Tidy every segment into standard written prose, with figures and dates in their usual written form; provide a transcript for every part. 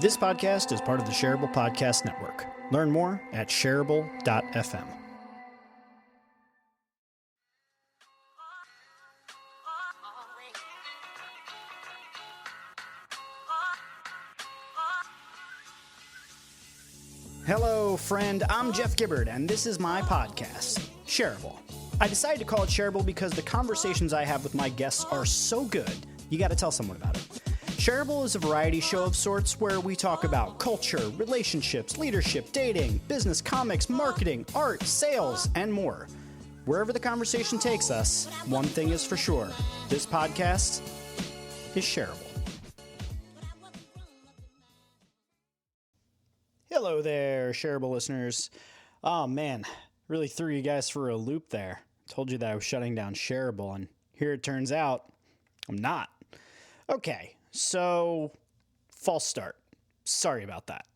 This podcast is part of the Shareable Podcast Network. Learn more at shareable.fm. Hello, friend. I'm Jeff Gibbard, and this is my podcast, Shareable. I decided to call it Shareable because the conversations I have with my guests are so good, you got to tell someone about it. Shareable is a variety show of sorts where we talk about culture, relationships, leadership, dating, business, comics, marketing, art, sales, and more. Wherever the conversation takes us, one thing is for sure. This podcast is shareable. Hello there, Shareable listeners. Oh man, really threw you guys for a loop there. Told you that I was shutting down Shareable, and here it turns out I'm not. Okay. So, false start. Sorry about that.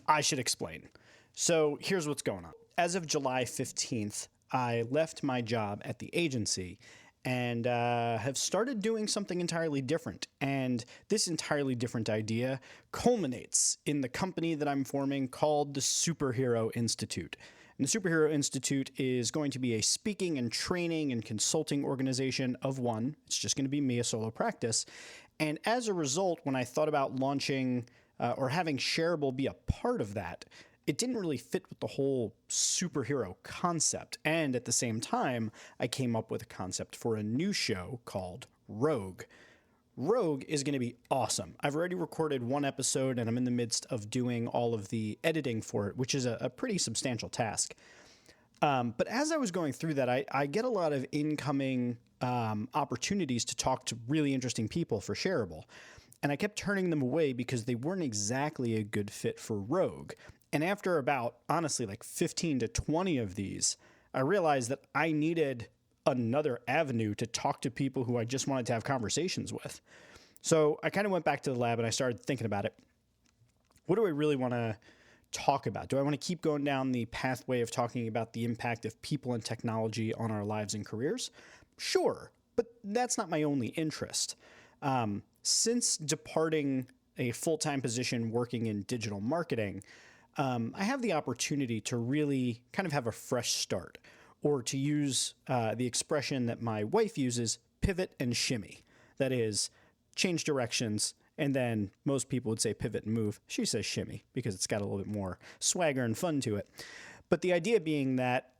I should explain. So, here's what's going on. As of July 15th, I left my job at the agency and have started doing something entirely different. And this entirely different idea culminates in the company that I'm forming called the Superhero Institute. And the Superhero Institute is going to be a speaking and training and consulting organization of one. It's just going to be me, a solo practice. And as a result, when I thought about launching or having Shareable be a part of that, it didn't really fit with the whole superhero concept. And at the same time, I came up with a concept for a new show called Rogue. Rogue is going to be awesome. I've already recorded one episode, and I'm in the midst of doing all of the editing for it, which is a pretty substantial task. But as I was going through that, I get a lot of incoming opportunities to talk to really interesting people for Shareable. And I kept turning them away because they weren't exactly a good fit for Rogue. And after about, honestly, like 15 to 20 of these, I realized that I needed another avenue to talk to people who I just wanted to have conversations with. So I kind of went back to the lab and I started thinking about it. What do I really want to talk about? Do I want to keep going down the pathway of talking about the impact of people and technology on our lives and careers? Sure, but that's not my only interest. Since departing a full-time position working in digital marketing, I have the opportunity to really kind of have a fresh start, or to use the expression that my wife uses, pivot and shimmy. That is, change directions, and then most people would say pivot and move. She says shimmy because it's got a little bit more swagger and fun to it. But the idea being that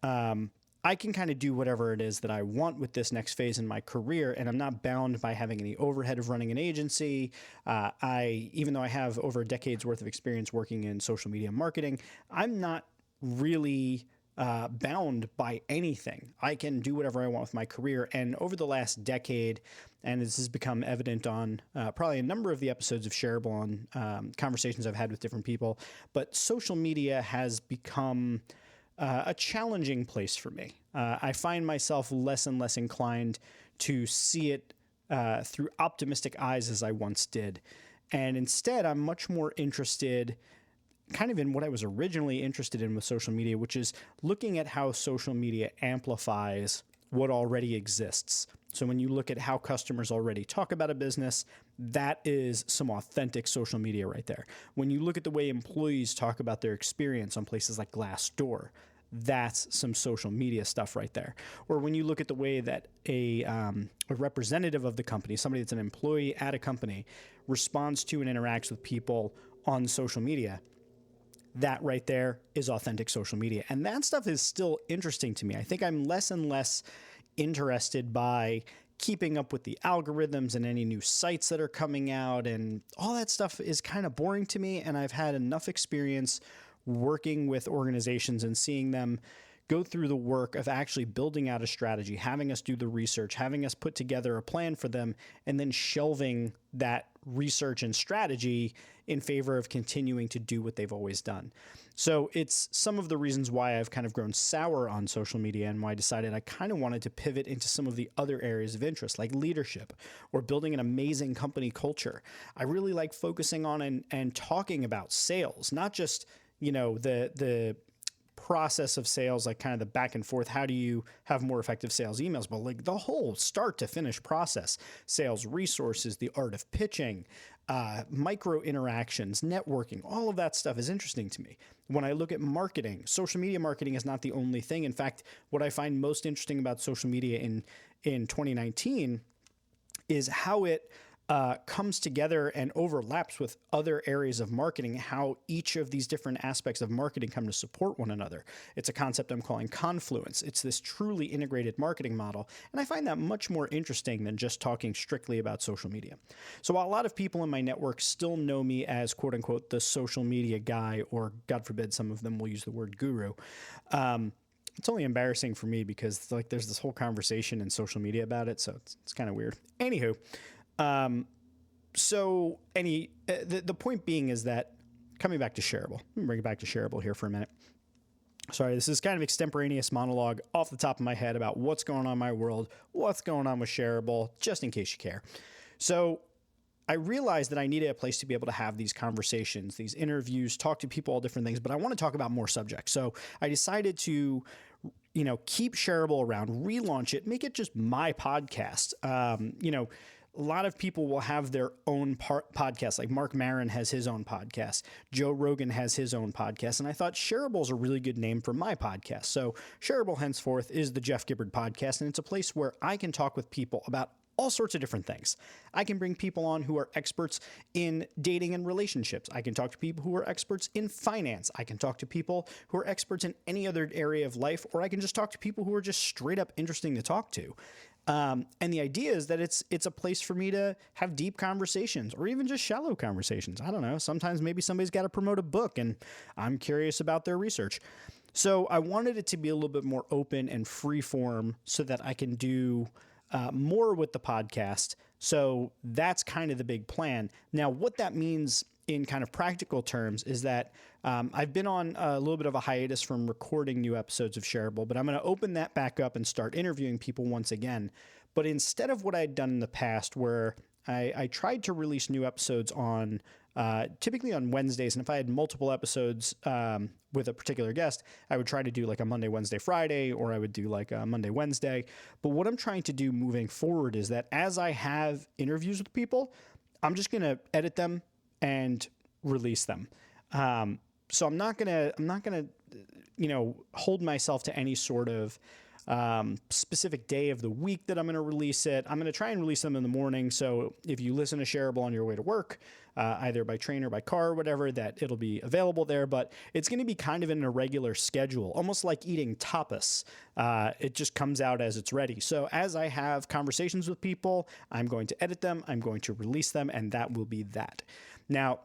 I can kind of do whatever it is that I want with this next phase in my career, and I'm not bound by having any overhead of running an agency. Even though I have over a decade's worth of experience working in social media marketing, I'm not really bound by anything. I can do whatever I want with my career. And over the last decade, and this has become evident on probably a number of the episodes of Shareable on conversations I've had with different people, but social media has become a challenging place for me. I find myself less and less inclined to see it through optimistic eyes as I once did. And instead, I'm much more interested kind of in what I was originally interested in with social media, which is looking at how social media amplifies what already exists. So when you look at how customers already talk about a business, that is some authentic social media right there. When you look at the way employees talk about their experience on places like Glassdoor, that's some social media stuff right there. Or when you look at the way that a representative of the company, somebody that's an employee at a company, responds to and interacts with people on social media, that right there is authentic social media. And that stuff is still interesting to me. I think I'm less and less interested by keeping up with the algorithms and any new sites that are coming out, and all that stuff is kind of boring to me. And I've had enough experience working with organizations and seeing them go through the work of actually building out a strategy, having us do the research, having us put together a plan for them, and then shelving that research and strategy in favor of continuing to do what they've always done. So it's some of the reasons why I've kind of grown sour on social media, and why I decided I kind of wanted to pivot into some of the other areas of interest, like leadership or building an amazing company culture. I really like focusing on and talking about sales, not just, the process of sales, like kind of the back and forth. How do you have more effective sales emails? But like the whole start to finish process, sales resources, the art of pitching, micro interactions, networking, all of that stuff is interesting to me. When I look at marketing, social media marketing is not the only thing. In fact, what I find most interesting about social media in 2019 is how it comes together and overlaps with other areas of marketing, how each of these different aspects of marketing come to support one another. It's a concept I'm calling confluence. It's this truly integrated marketing model, and I find that much more interesting than just talking strictly about social media. So while a lot of people in my network still know me as quote unquote the social media guy, or God forbid some of them will use the word guru, it's only embarrassing for me because like there's this whole conversation in social media about it, so it's kind of weird. Anywho, the point being is that coming back to Shareable, let me bring it back to Shareable here for a minute. Sorry, this is kind of extemporaneous monologue off the top of my head about what's going on in my world, what's going on with Shareable, just in case you care. So I realized that I needed a place to be able to have these conversations, these interviews, talk to people, all different things, but I want to talk about more subjects. So I decided to, keep Shareable around, relaunch it, make it just my podcast. A lot of people will have their own podcast, like Mark Maron has his own podcast. Joe Rogan has his own podcast. And I thought Shareable is a really good name for my podcast. So Shareable henceforth is the Jeff Gibbard podcast. And it's a place where I can talk with people about all sorts of different things. I can bring people on who are experts in dating and relationships. I can talk to people who are experts in finance. I can talk to people who are experts in any other area of life, or I can just talk to people who are just straight up interesting to talk to. And the idea is that it's a place for me to have deep conversations or even just shallow conversations. I don't know. Sometimes maybe somebody's got to promote a book and I'm curious about their research. So I wanted it to be a little bit more open and free form so that I can do more with the podcast. So that's kind of the big plan. Now, what that means in kind of practical terms is that I've been on a little bit of a hiatus from recording new episodes of Shareable, but I'm going to open that back up and start interviewing people once again. But instead of what I'd done in the past, where I tried to release new episodes on typically on Wednesdays, and if I had multiple episodes with a particular guest, I would try to do like a Monday, Wednesday, Friday, or I would do like a Monday, Wednesday. But what I'm trying to do moving forward is that as I have interviews with people, I'm just going to edit them and release them. So I'm not gonna, hold myself to any sort of specific day of the week that I'm going to release it. I'm going to try and release them in the morning. So if you listen to Shareable on your way to work, either by train or by car or whatever, that it'll be available there. But it's going to be kind of in an irregular schedule, almost like eating tapas. It just comes out as it's ready. So as I have conversations with people, I'm going to edit them, I'm going to release them, and that will be that. Now,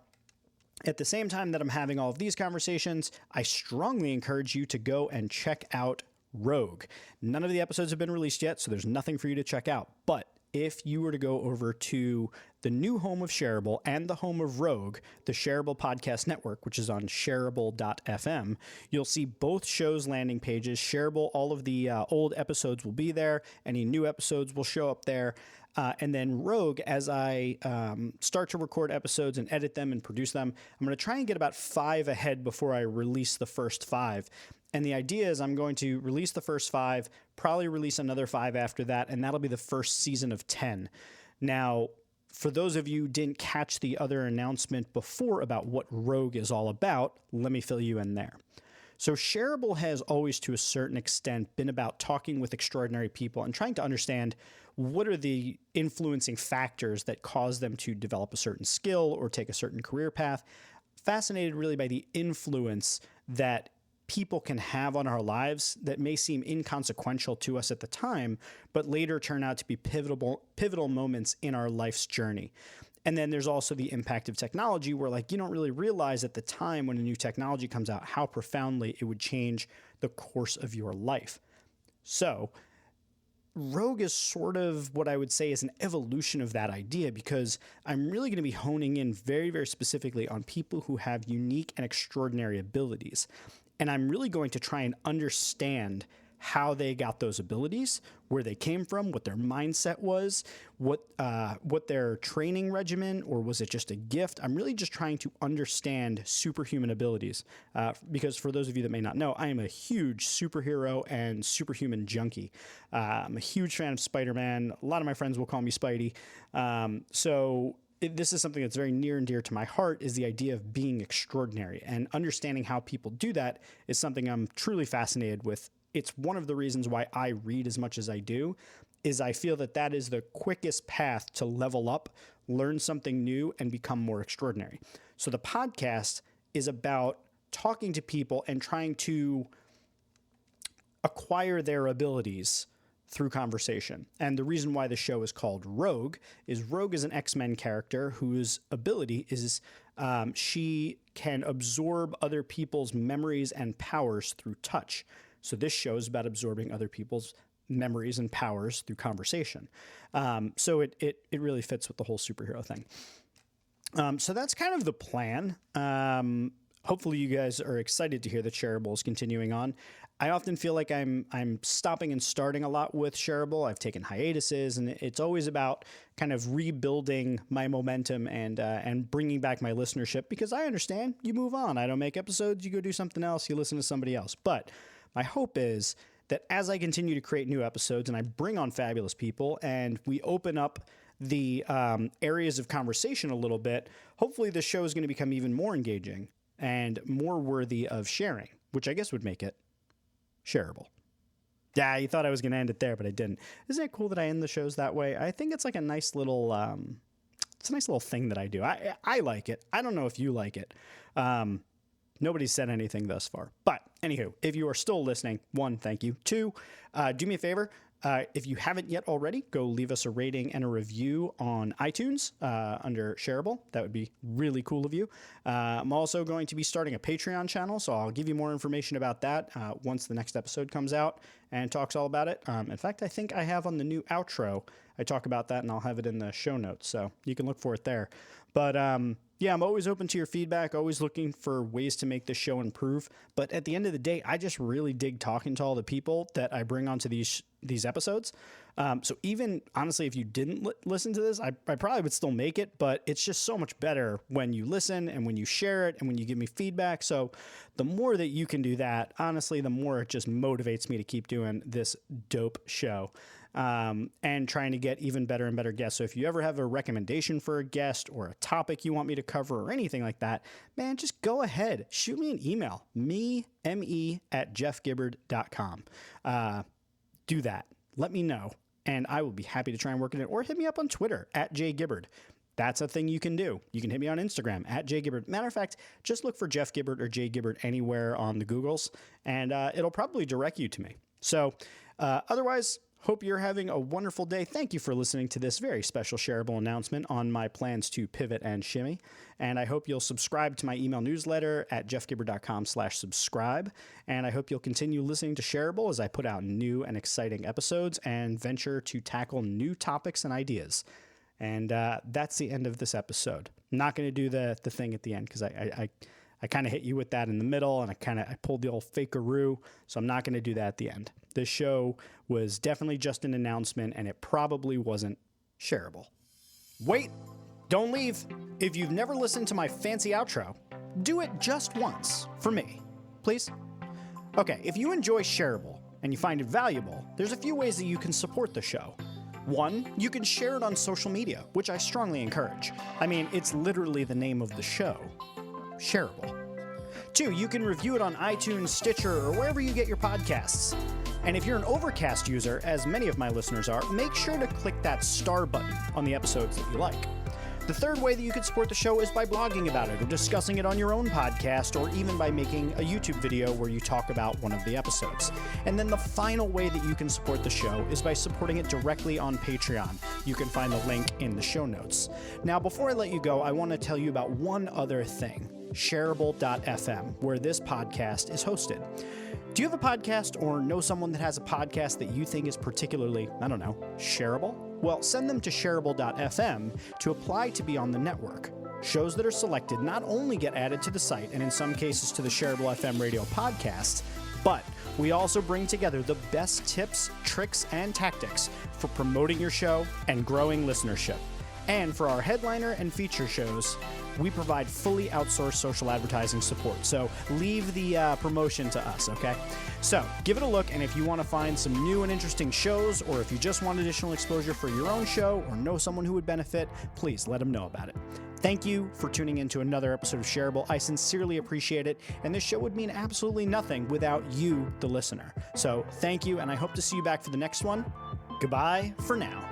at the same time that I'm having all of these conversations, I strongly encourage you to go and check out Rogue. None of the episodes have been released yet, so there's nothing for you to check out. But if you were to go over to the new home of Shareable and the home of Rogue, the Shareable Podcast Network, which is on shareable.fm, you'll see both shows' landing pages. Shareable, all of the old episodes will be there. Any new episodes will show up there. And then Rogue, as I start to record episodes and edit them and produce them, I'm going to try and get about 5 ahead before I release the first 5. And the idea is I'm going to release the first 5, probably release another 5 after that, and that'll be the first season of 10. Now, for those of you who didn't catch the other announcement before about what Rogue is all about, let me fill you in there. So Shareable has always, to a certain extent, been about talking with extraordinary people and trying to understand what are the influencing factors that cause them to develop a certain skill or take a certain career path. Fascinated really by the influence that people can have on our lives that may seem inconsequential to us at the time, but later turn out to be pivotal moments in our life's journey. And then there's also the impact of technology where you don't really realize at the time when a new technology comes out how profoundly it would change the course of your life. So Rogue is sort of what I would say is an evolution of that idea, because I'm really going to be honing in very, very specifically on people who have unique and extraordinary abilities. And I'm really going to try and understand how they got those abilities, where they came from, what their mindset was, what their training regimen, or was it just a gift? I'm really just trying to understand superhuman abilities, because for those of you that may not know, I am a huge superhero and superhuman junkie. I'm a huge fan of Spider-Man. A lot of my friends will call me Spidey. So this is something that's very near and dear to my heart, is the idea of being extraordinary, and understanding how people do that is something I'm truly fascinated with. It's one of the reasons why I read as much as I do, is I feel that that is the quickest path to level up, learn something new, and become more extraordinary. So the podcast is about talking to people and trying to acquire their abilities through conversation. And the reason why the show is called Rogue is an X-Men character whose ability is she can absorb other people's memories and powers through touch. So this show is about absorbing other people's memories and powers through conversation. So it really fits with the whole superhero thing. So that's kind of the plan. Hopefully you guys are excited to hear that Shareable is continuing on. I often feel like I'm stopping and starting a lot with Shareable. I've taken hiatuses, and it's always about kind of rebuilding my momentum and bringing back my listenership, because I understand you move on. I don't make episodes. You go do something else. You listen to somebody else. But my hope is that as I continue to create new episodes and I bring on fabulous people and we open up the areas of conversation a little bit, hopefully the show is going to become even more engaging and more worthy of sharing, which I guess would make it shareable. Yeah, you thought I was going to end it there, but I didn't. Isn't it cool that I end the shows that way? I think it's like a nice little, it's a nice little thing that I do. I like it. I don't know if you like it. Nobody's said anything thus far. But anywho, if you are still listening, 1, thank you. 2, do me a favor. If you haven't yet already, go leave us a rating and a review on iTunes under Shareable. That would be really cool of you. I'm also going to be starting a Patreon channel, so I'll give you more information about that once the next episode comes out and talks all about it. In fact, I think I have on the new outro, I talk about that, and I'll have it in the show notes, so you can look for it there. But yeah, I'm always open to your feedback, always looking for ways to make this show improve. But at the end of the day, I just really dig talking to all the people that I bring onto these episodes. So even, honestly, if you didn't listen to this, I probably would still make it, but it's just so much better when you listen and when you share it and when you give me feedback. So the more that you can do that, honestly, the more it just motivates me to keep doing this dope show. And trying to get even better and better guests. So if you ever have a recommendation for a guest or a topic you want me to cover or anything like that, man, just go ahead. Shoot me an email, me@jeffgibbard.com. Do that. Let me know, and I will be happy to try and work in it. Or hit me up on Twitter, @jgibbard. That's a thing you can do. You can hit me on Instagram, @jgibbard. Matter of fact, just look for Jeff Gibbard or J Gibbard anywhere on the Googles, and it'll probably direct you to me. So otherwise, hope you're having a wonderful day. Thank you for listening to this very special Shareable announcement on my plans to pivot and shimmy. And I hope you'll subscribe to my email newsletter at jeffgibbard.com/subscribe. And I hope you'll continue listening to Shareable as I put out new and exciting episodes and venture to tackle new topics and ideas. And that's the end of this episode. I'm not going to do the thing at the end because I kind of hit you with that in the middle, and I pulled the old fakeroo, so I'm not going to do that at the end. This show was definitely just an announcement, and it probably wasn't shareable. Wait, don't leave. If you've never listened to my fancy outro, do it just once for me, please. Okay, if you enjoy Shareable and you find it valuable, there's a few ways that you can support the show. 1, you can share it on social media, which I strongly encourage. I mean, it's literally the name of the show. Shareable. 2, you can review it on iTunes, Stitcher, or wherever you get your podcasts. And if you're an Overcast user, as many of my listeners are, make sure to click that star button on the episodes that you like. The third way that you can support the show is by blogging about it or discussing it on your own podcast, or even by making a YouTube video where you talk about one of the episodes. And then the final way that you can support the show is by supporting it directly on Patreon. You can find the link in the show notes. Now, before I let you go, I want to tell you about one other thing. Shareable.fm, where this podcast is hosted. Do you have a podcast or know someone that has a podcast that you think is particularly, shareable? Well, send them to Shareable.fm to apply to be on the network. Shows that are selected not only get added to the site, and in some cases to the Shareable FM radio podcast, but we also bring together the best tips, tricks, and tactics for promoting your show and growing listenership. And for our headliner and feature shows, we provide fully outsourced social advertising support. So leave the promotion to us, okay? So give it a look, and if you want to find some new and interesting shows, or if you just want additional exposure for your own show or know someone who would benefit, please let them know about it. Thank you for tuning in to another episode of Shareable. I sincerely appreciate it, and this show would mean absolutely nothing without you, the listener. So thank you, and I hope to see you back for the next one. Goodbye for now.